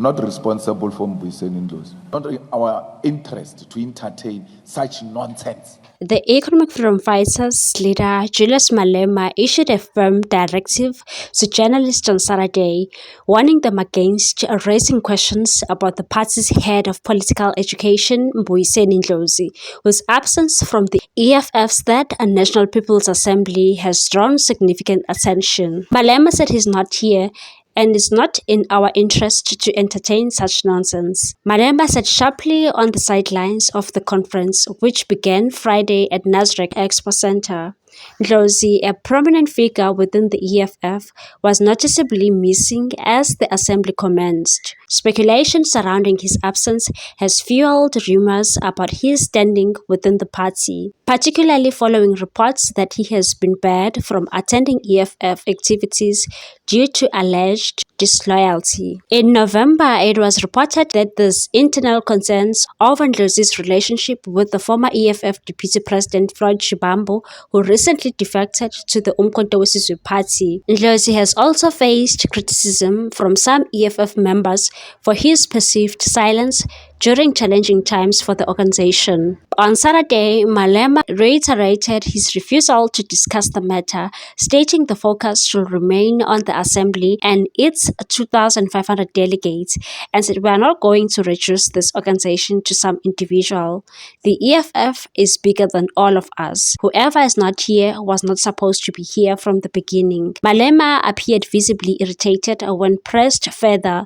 not responsible for Mbuyiseni Ndlozi. Not in our interest to entertain such nonsense. The Economic Freedom Fighters leader Julius Malema issued a firm directive to journalists on Saturday, warning them against raising questions about the party's head of political education, Mbuyiseni Ndlozi, whose absence from the EFF's Third National People's Assembly has drawn significant attention. Malema said he's not here and it's not in our interest to entertain such nonsense. Malema said sharply on the sidelines of the conference, which began Friday at Nasrec Expo Center. Ndlozi, a prominent figure within the EFF, was noticeably missing as the assembly commenced. Speculation surrounding his absence has fueled rumors about his standing within the party, particularly following reports that he has been barred from attending EFF activities due to alleged disloyalty. In November, it was reported that there's internal concerns over Ndlozi's relationship with the former EFF Deputy President Floyd Shivambu, who recently defected to the Umkhonto weSizwe Party. Ndlozi has also faced criticism from some EFF members for his perceived silence during challenging times for the organization. On Saturday, Malema reiterated his refusal to discuss the matter, stating the focus should remain on the assembly and its 2,500 delegates, and said we are not going to reduce this organization to some individual. The EFF is bigger than all of us. Whoever is not here was not supposed to be here from the beginning. Malema appeared visibly irritated when pressed further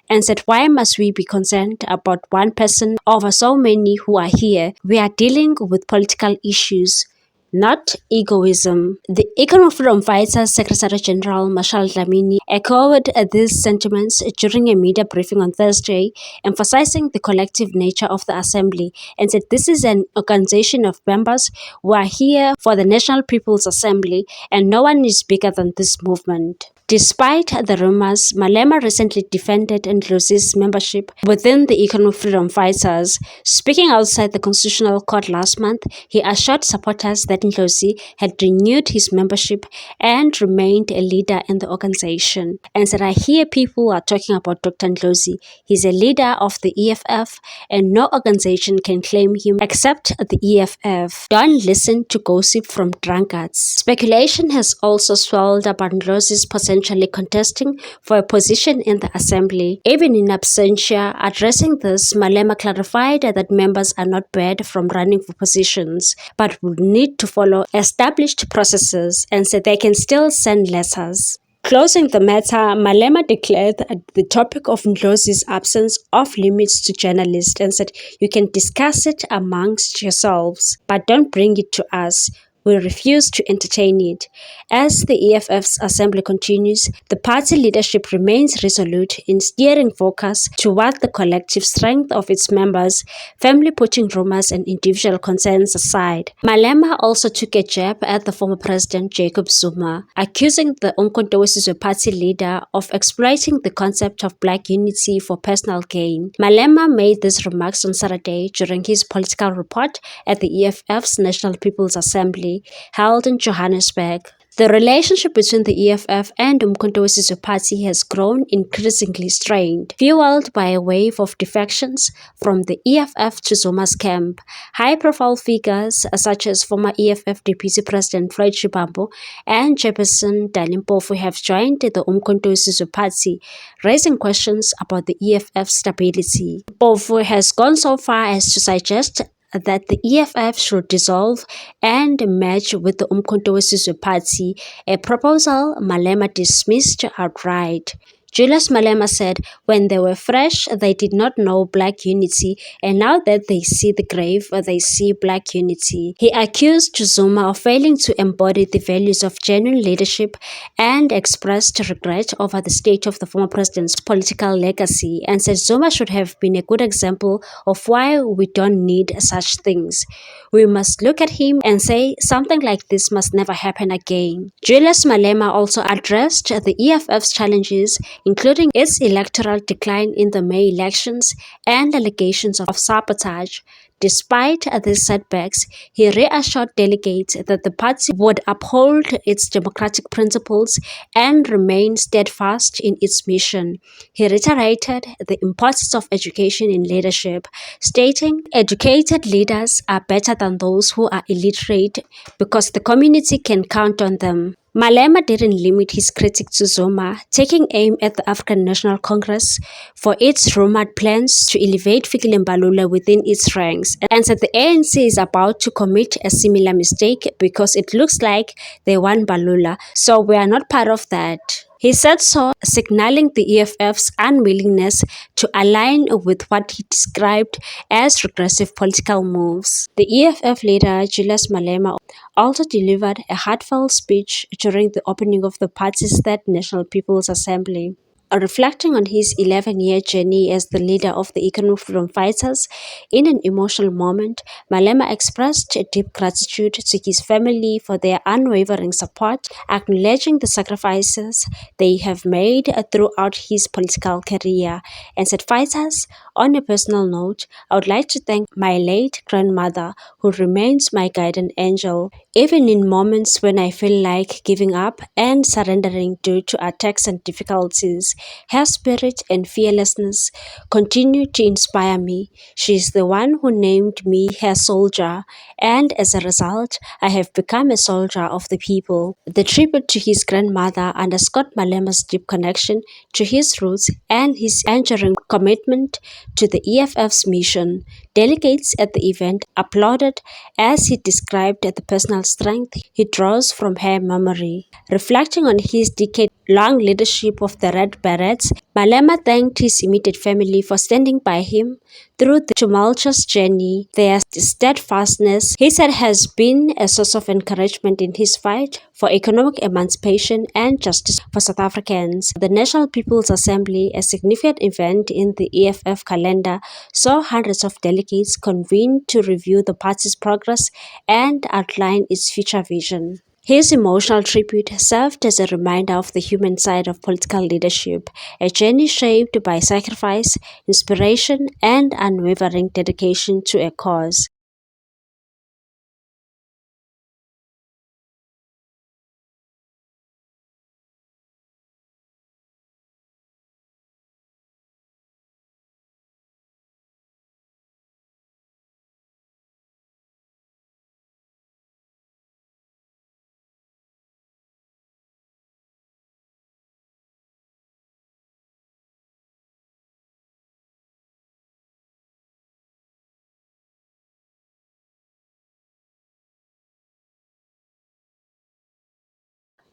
and said, why must we be concerned about one person over so many who are here? We are dealing with political issues, not egoism. The Economic Freedom Fighters Secretary General Marshall Dlamini echoed these sentiments during a media briefing on Thursday, emphasizing the collective nature of the assembly, and said this is an organization of members who are here for the National People's Assembly and no one is bigger than this movement. Despite the rumors, Malema recently defended Ndlozi's membership within the Economic Freedom Fighters. Speaking outside the Constitutional Court last month, he assured supporters that Ndlozi had renewed his membership and remained a leader in the organization, and said, I hear people are talking about Dr. Ndlozi. He's a leader of the EFF and no organization can claim him except the EFF. Don't listen to gossip from drunkards. Speculation has also swelled about Ndlozi's potentially contesting for a position in the assembly. Even in absentia, addressing this, Malema clarified that members are not barred from running for positions, but will need to follow established processes, and said they can still send letters. Closing the matter, Malema declared the topic of Ndlozi's absence off limits to journalists and said, you can discuss it amongst yourselves, but don't bring it to us. We refuse to entertain it. As the EFF's assembly continues, the party leadership remains resolute in steering focus toward the collective strength of its members, firmly putting rumors and individual concerns aside. Malema also took a jab at the former president Jacob Zuma, accusing the Umkhonto weSizwe Party leader of exploiting the concept of black unity for personal gain. Malema made these remarks on Saturday during his political report at the EFF's National People's Assembly held in Johannesburg. The relationship between the EFF and Umkhonto weSizwe Party has grown increasingly strained, fueled by a wave of defections from the EFF to Zuma's camp. High-profile figures such as former EFF Deputy President Floyd Shivambu and Jefferson Dalimpofu have joined the Umkhonto weSizwe Party, raising questions about the EFF's stability. Mpofu has gone so far as to suggest that the EFF should dissolve and merge with the Umkhonto weSizwe Party, a proposal Malema dismissed outright. Julius Malema said, when they were fresh, they did not know black unity, and now that they see the grave, they see black unity. He accused Zuma of failing to embody the values of genuine leadership and expressed regret over the state of the former president's political legacy, and said Zuma should have been a good example of why we don't need such things. We must look at him and say something like this must never happen again. Julius Malema also addressed the EFF's challenges including its electoral decline in the May elections and allegations of sabotage. Despite these setbacks, he reassured delegates that the party would uphold its democratic principles and remain steadfast in its mission. He reiterated the importance of education in leadership, stating, "Educated leaders are better than those who are illiterate because the community can count on them." Malema didn't limit his critiques to Zuma, taking aim at the African National Congress for its rumored plans to elevate Fikile Mbalula within its ranks, and said the ANC is about to commit a similar mistake because it looks like they want Mbalula, so we are not part of that. He said so, signaling the EFF's unwillingness to align with what he described as regressive political moves. The EFF leader, Julius Malema, also delivered a heartfelt speech during the opening of the party's Third National People's Assembly. Reflecting on his 11-year journey as the leader of the Economic Freedom Fighters, in an emotional moment, Malema expressed deep gratitude to his family for their unwavering support, acknowledging the sacrifices they have made throughout his political career, and said, "Fighters, on a personal note, I would like to thank my late grandmother, who remains my guardian angel. Even in moments when I feel like giving up and surrendering due to attacks and difficulties, her spirit and fearlessness continue to inspire me. She is the one who named me her soldier, and as a result, I have become a soldier of the people." The tribute to his grandmother underscored Malema's deep connection to his roots and his enduring commitment to the EFF's mission. Delegates at the event applauded as he described the personal strength he draws from her memory. Reflecting on his decade-long leadership of the Red Berets, Malema thanked his immediate family for standing by him through the tumultuous journey. Their steadfastness, he said, has been a source of encouragement in his fight for economic emancipation and justice for South Africans. The National People's Assembly, a significant event in the EFF calendar, saw hundreds of delegates convene to review the party's progress and outline its future vision. His emotional tribute served as a reminder of the human side of political leadership, a journey shaped by sacrifice, inspiration, and unwavering dedication to a cause.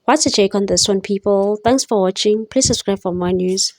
What's your take on this one, people? Thanks for watching. Please subscribe for more news.